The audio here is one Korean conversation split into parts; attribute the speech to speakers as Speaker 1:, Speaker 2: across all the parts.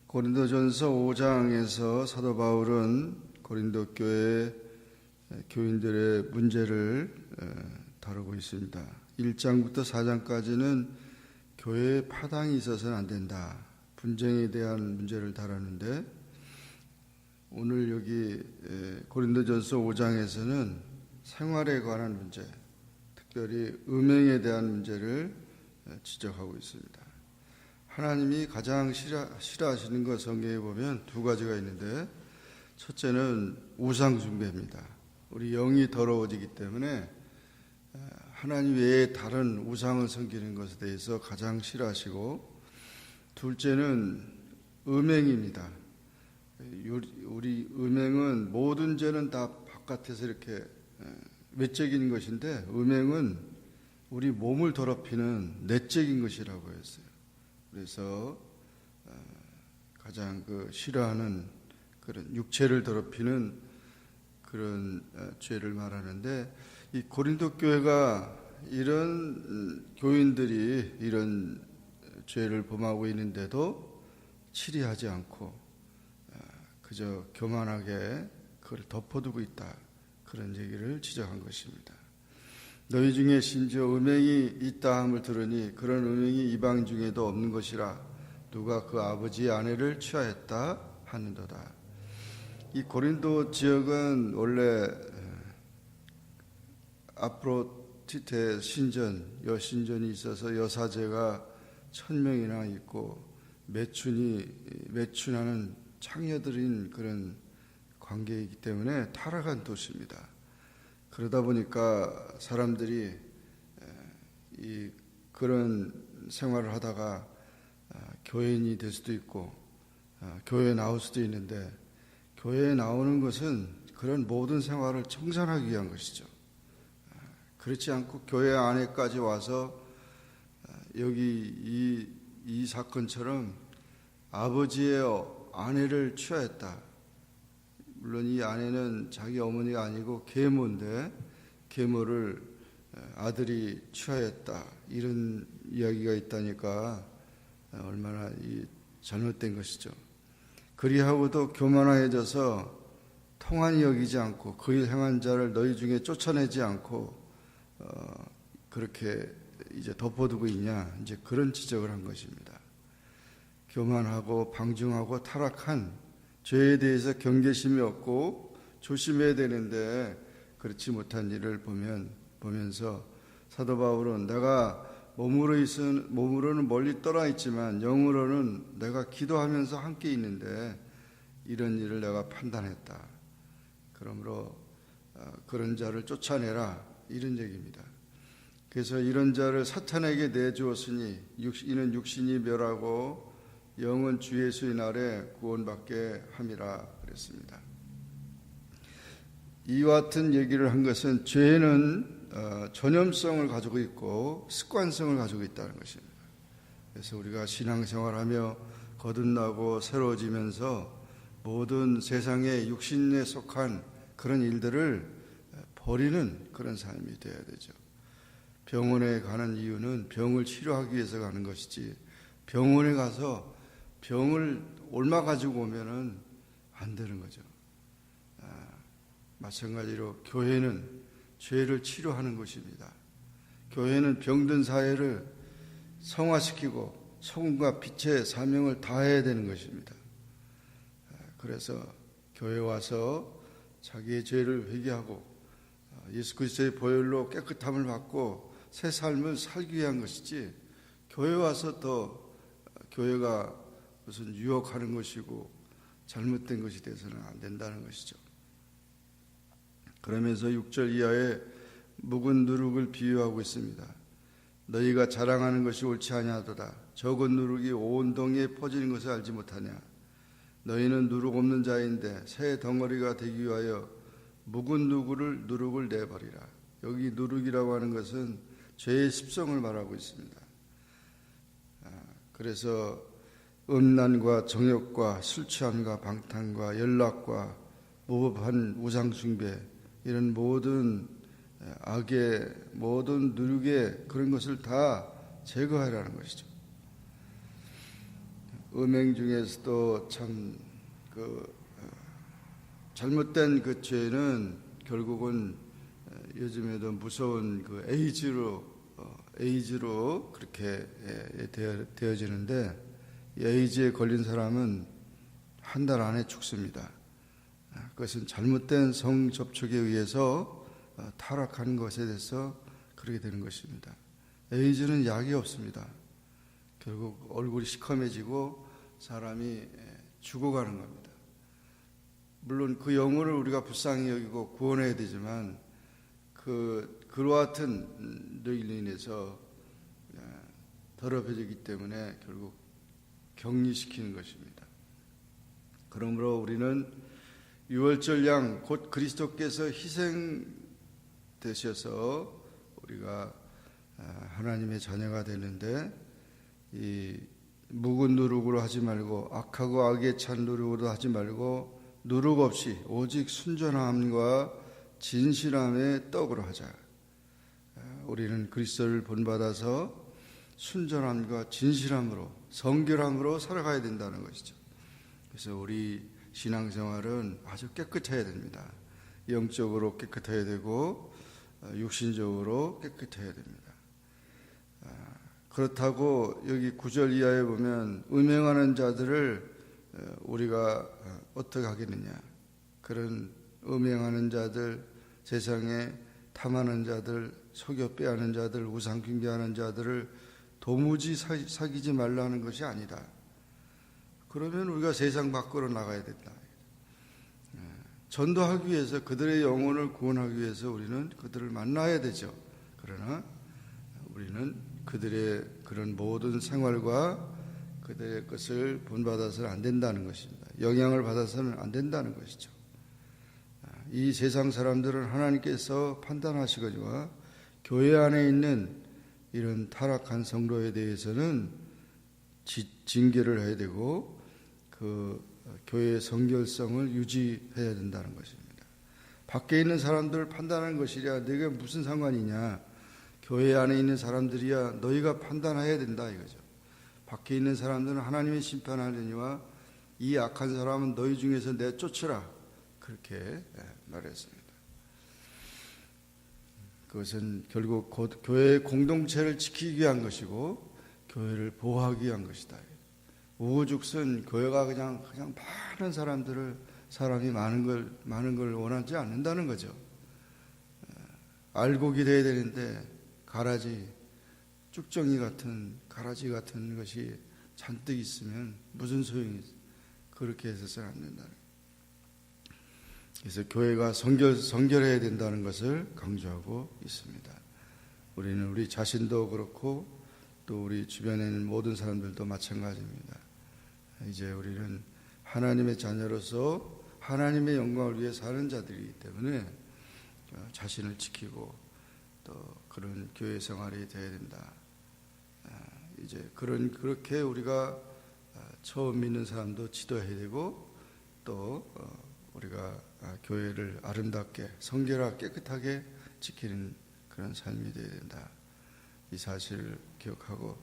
Speaker 1: 고린도전서 5장에서 사도 바울은 고린도 교회 교인들의 문제를 다루고 있습니다. 1장부터 4장까지는 교회에 파당이 있어서는 안 된다, 분쟁에 대한 문제를 다루는데, 오늘 여기 고린도전서 5장에서는 생활에 관한 문제, 특별히 음행에 대한 문제를 지적하고 있습니다. 하나님이 가장 싫어하시는 것, 성경에 보면 두 가지가 있는데, 첫째는 우상 숭배입니다. 우리 영이 더러워지기 때문에 하나님 외에 다른 우상을 섬기는 것에 대해서 가장 싫어하시고, 둘째는 음행입니다. 우리 음행은, 모든 죄는 다 바깥에서 이렇게 외적인 것인데, 음행은 우리 몸을 더럽히는 내적인 것이라고 했어요. 그래서 가장 싫어하는 그런 육체를 더럽히는 그런 죄를 말하는데, 이 고린도 교회가 이런 교인들이 이런 죄를 범하고 있는데도 치리하지 않고 그저 교만하게 그걸 덮어두고 있다, 그런 얘기를 지적한 것입니다. 너희 중에 심지어 음행이 있다 함을 들으니 그런 음행이 이방 중에도 없는 것이라 누가 그 아버지의 아내를 취하였다 하는도다. 이 고린도 지역은 원래 아프로디테 신전, 여신전이 있어서 여사제가 1000명이나 있고 매춘하는 창녀들인 그런 관계이기 때문에 타락한 도시입니다. 그러다 보니까 사람들이 그런 생활을 하다가 교인이 될 수도 있고 교회에 나올 수도 있는데, 교회에 나오는 것은 그런 모든 생활을 청산하기 위한 것이죠. 그렇지 않고 교회 안에까지 와서 여기 이 사건처럼 아버지의 아내를 취하였다. 물론 이 아내는 자기 어머니가 아니고 계모인데, 계모를 아들이 취하였다, 이런 이야기가 있다니까 얼마나 잘못된 것이죠. 그리하고도 교만해져서 통한이 여기지 않고 그 일 행한 자를 너희 중에 쫓아내지 않고 그렇게 이제 덮어두고 있냐, 이제 그런 지적을 한 것입니다. 교만하고 방중하고 타락한 죄에 대해서 경계심이 없고 조심해야 되는데, 그렇지 못한 일을 보면서 사도 바울은 내가 몸으로는 멀리 떠나 있지만 영으로는 내가 기도하면서 함께 있는데 이런 일을 내가 판단했다. 그러므로 그런 자를 쫓아내라, 이런 얘기입니다. 그래서 이런 자를 사탄에게 내주었으니 이는 육신이 멸하고 영은 주 예수의 날에 구원받게 함이라 그랬습니다. 이와 같은 얘기를 한 것은 죄는 전염성을 가지고 있고 습관성을 가지고 있다는 것입니다. 그래서 우리가 신앙생활하며 거듭나고 새로워지면서 모든 세상의 육신에 속한 그런 일들을 버리는 그런 삶이 되어야 되죠. 병원에 가는 이유는 병을 치료하기 위해서 가는 것이지, 병원에 가서 병을 옮아가지고 오면은 안 되는 거죠. 마찬가지로 교회는 죄를 치료하는 곳입니다. 교회는 병든 사회를 성화시키고 소금과 빛의 사명을 다해야 되는 것입니다. 그래서 교회 와서 자기의 죄를 회개하고 예수 그리스도의 보혈로 깨끗함을 받고 새 삶을 살기 위한 것이지, 교회 와서 더 교회가 무슨 유혹하는 것이고 잘못된 것이 돼서는 안 된다는 것이죠. 그러면서 6절 이하에 묵은 누룩을 비유하고 있습니다. 너희가 자랑하는 것이 옳지 아니하도다. 적은 누룩이 온 동이에 퍼지는 것을 알지 못하냐. 너희는 누룩 없는 자인데 새 덩어리가 되기 위하여 묵은 누룩을 내버리라. 여기 누룩이라고 하는 것은 죄의 습성을 말하고 있습니다. 그래서 음란과 정욕과 술 취함과 방탕과 연락과 무법한 우상 숭배, 이런 모든 악의 모든 누룩의 그런 것을 다 제거하라는 것이죠. 음행 중에서도 참 잘못된 그 죄는 결국은 요즘에도 무서운 그 에이즈로 그렇게 되어지는데, 에이즈에 걸린 사람은 한 달 안에 죽습니다. 그것은 잘못된 성 접촉에 의해서 타락하는 것에 대해서 그렇게 되는 것입니다. 에이즈는 약이 없습니다. 결국 얼굴이 시커매지고 사람이 죽어가는 겁니다. 물론 그 영혼을 우리가 불쌍히 여기고 구원해야 되지만 그와 같은 일로 인해서 더럽혀지기 때문에 결국 격리시키는 것입니다. 그러므로 우리는 유월절 양 곧 그리스도께서 희생되셔서 우리가 하나님의 자녀가 되는데, 이 묵은 누룩으로 하지 말고 악하고 악에 찬 누룩으로 하지 말고 누룩 없이 오직 순전함과 진실함의 떡으로 하자. 우리는 그리스도를 본받아서 순전함과 진실함으로 성결함으로 살아가야 된다는 것이죠. 그래서 우리 신앙생활은 아주 깨끗해야 됩니다. 영적으로 깨끗해야 되고 육신적으로 깨끗해야 됩니다. 그렇다고 여기 9절 이하에 보면 음행하는 자들을 우리가 어떻게 하겠느냐. 그런 음행하는 자들, 세상에 탐하는 자들, 속여 빼앗는 자들, 우상 숭배하는 자들을 도무지 사귀지 말라는 것이 아니다. 그러면 우리가 세상 밖으로 나가야 된다. 전도하기 위해서, 그들의 영혼을 구원하기 위해서 우리는 그들을 만나야 되죠. 그러나 우리는 그들의 그런 모든 생활과 그들의 것을 본받아서는 안 된다는 것입니다. 영향을 받아서는 안 된다는 것이죠. 이 세상 사람들은 하나님께서 판단하시거니와 교회 안에 있는 이런 타락한 성도에 대해서는 징계를 해야 되고 그 교회의 성결성을 유지해야 된다는 것입니다. 밖에 있는 사람들을 판단하는 것이랴 너희가 무슨 상관이냐. 교회 안에 있는 사람들이야 너희가 판단해야 된다 이거죠. 밖에 있는 사람들은 하나님의 심판하려니와 이 악한 사람은 너희 중에서 내쫓으라, 그렇게 말했습니다. 그것은 결국 교회의 공동체를 지키기 위한 것이고 교회를 보호하기 위한 것이다. 우후죽순 교회가 그냥 많은 사람이 많은 걸 원하지 않는다는 거죠. 알곡이 돼야 되는데 쭉정이 같은 가라지 같은 것이 잔뜩 있으면 무슨 소용이 있어요. 그렇게 해서는 안 된다는 거예요. 그래서 교회가 성결해야 된다는 것을 강조하고 있습니다. 우리는 우리 자신도 그렇고 또 우리 주변에 있는 모든 사람들도 마찬가지입니다. 이제 우리는 하나님의 자녀로서 하나님의 영광을 위해 사는 자들이기 때문에 자신을 지키고 또 그런 교회 생활이 되어야 된다. 이제 그렇게 우리가 처음 믿는 사람도 지도해야 되고 또 우리가 교회를 아름답게 성결하게 깨끗하게 지키는 그런 삶이 되어야 된다. 이 사실을 기억하고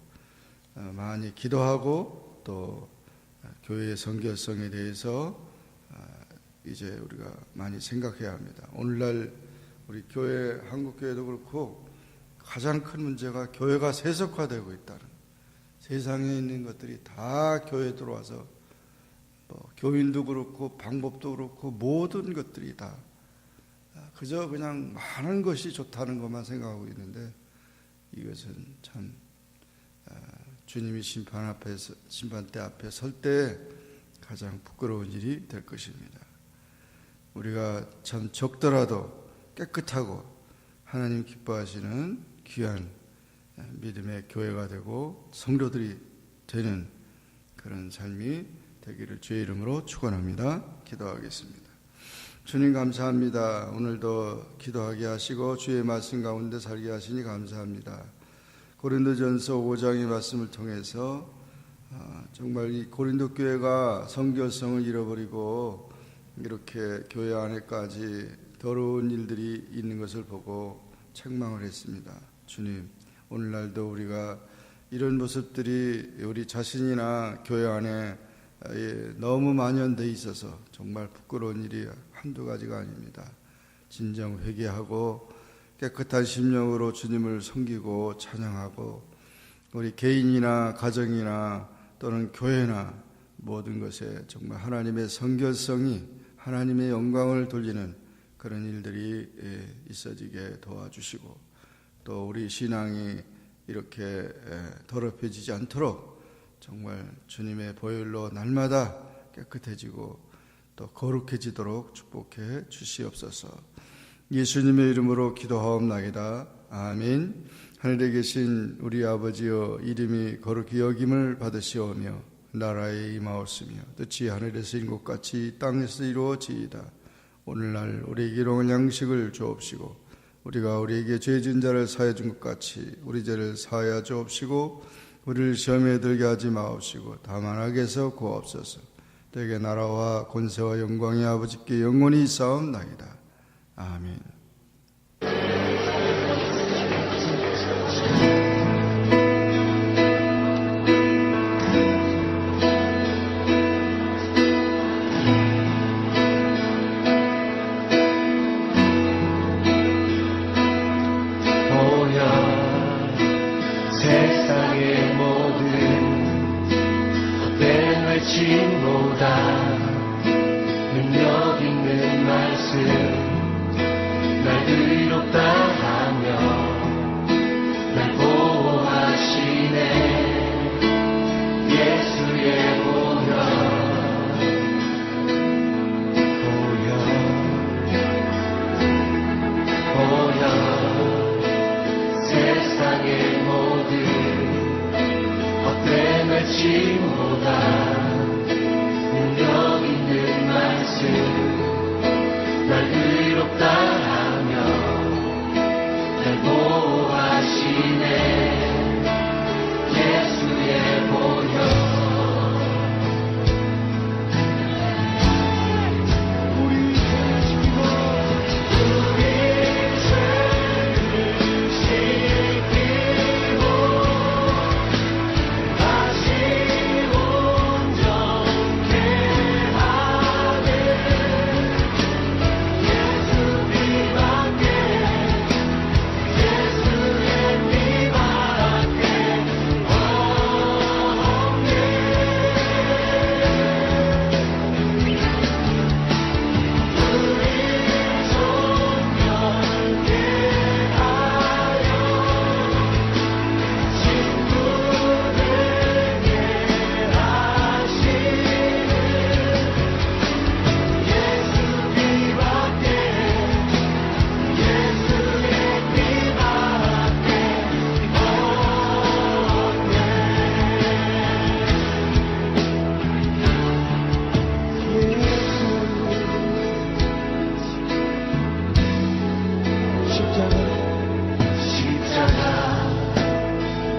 Speaker 1: 많이 기도하고 또 교회의 성결성에 대해서 이제 우리가 많이 생각해야 합니다. 오늘날 우리 교회, 한국교회도 그렇고 가장 큰 문제가 교회가 세속화되고 있다는, 세상에 있는 것들이 다 교회에 들어와서 교인도 그렇고 방법도 그렇고 모든 것들이 다 그저 그냥 많은 것이 좋다는 것만 생각하고 있는데, 이것은 참 주님이 심판대 앞에 설 때 가장 부끄러운 일이 될 것입니다. 우리가 참 적더라도 깨끗하고 하나님 기뻐하시는 귀한 믿음의 교회가 되고 성도들이 되는 그런 삶이 되기를 주의 이름으로 축원합니다. 기도하겠습니다. 주님 감사합니다. 오늘도 기도하게 하시고 주의 말씀 가운데 살게 하시니 감사합니다. 고린도전서 5장의 말씀을 통해서 정말 이 고린도 교회가 성결성을 잃어버리고 이렇게 교회 안에까지 더러운 일들이 있는 것을 보고 책망을 했습니다. 주님, 오늘날도 우리가 이런 모습들이 우리 자신이나 교회 안에 너무 만연돼 있어서 정말 부끄러운 일이 한두 가지가 아닙니다. 진정 회개하고 깨끗한 심령으로 주님을 섬기고 찬양하고 우리 개인이나 가정이나 또는 교회나 모든 것에 정말 하나님의 성결성이 하나님의 영광을 돌리는 그런 일들이 있어지게 도와주시고 또 우리 신앙이 이렇게 더럽혀지지 않도록 정말 주님의 보혈로 날마다 깨끗해지고 또 거룩해지도록 축복해 주시옵소서. 예수님의 이름으로 기도하옵나이다. 아멘. 하늘에 계신 우리 아버지여, 이름이 거룩히 여김을 받으시오며 나라에 임하옵시며 뜻이 하늘에서 인 것 같이 땅에서 이루어지이다. 오늘날 우리에게 일용할 양식을 주옵시고 우리가 우리에게 죄 지은 자를 사하여 준 것 같이 우리 죄를 사하여 주옵시고 우리를 시험에 들게 하지 마옵시고 다만 악에서 구하옵소서. 대개 나라와 권세와 영광이 아버지께 영원히 있사옵나이다. 아멘.
Speaker 2: 외침보다 능력 있는 말씀 날 의롭다 하며 날 보호하시네. 예수의 보혈 세상의 모든 헛된 외침보다 능력 있는 말씀 날 의롭다 하며 날 보호하시네. 예수의 보혈 십자가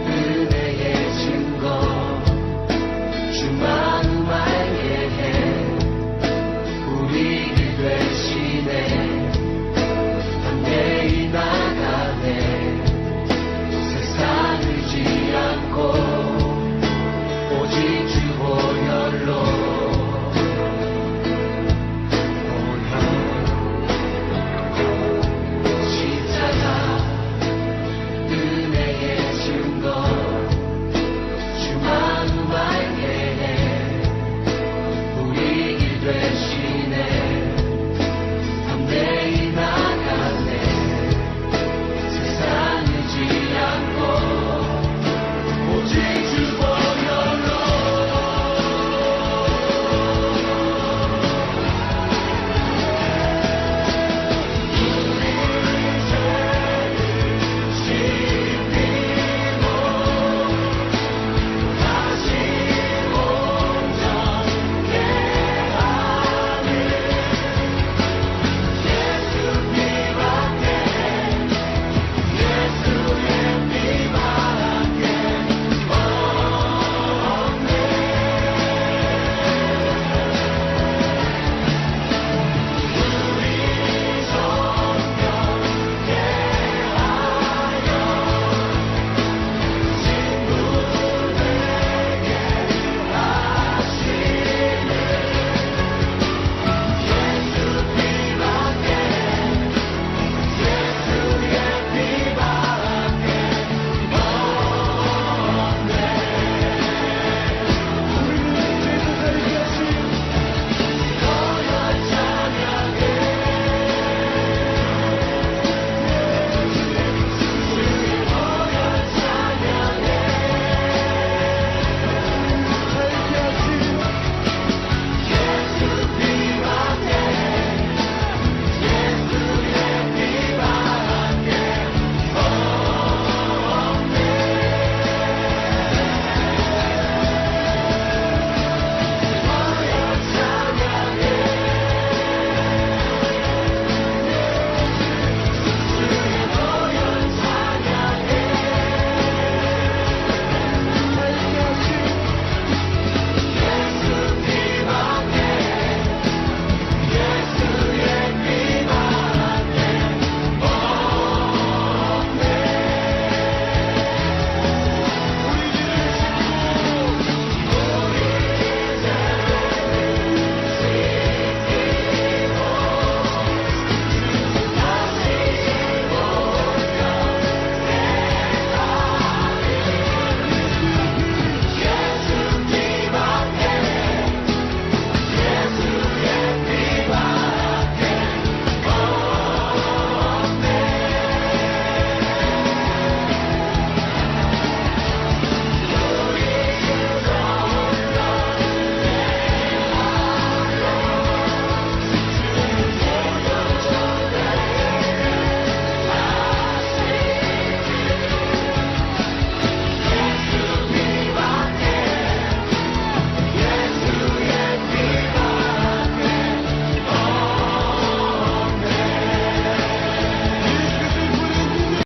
Speaker 2: 은혜의 증거 주만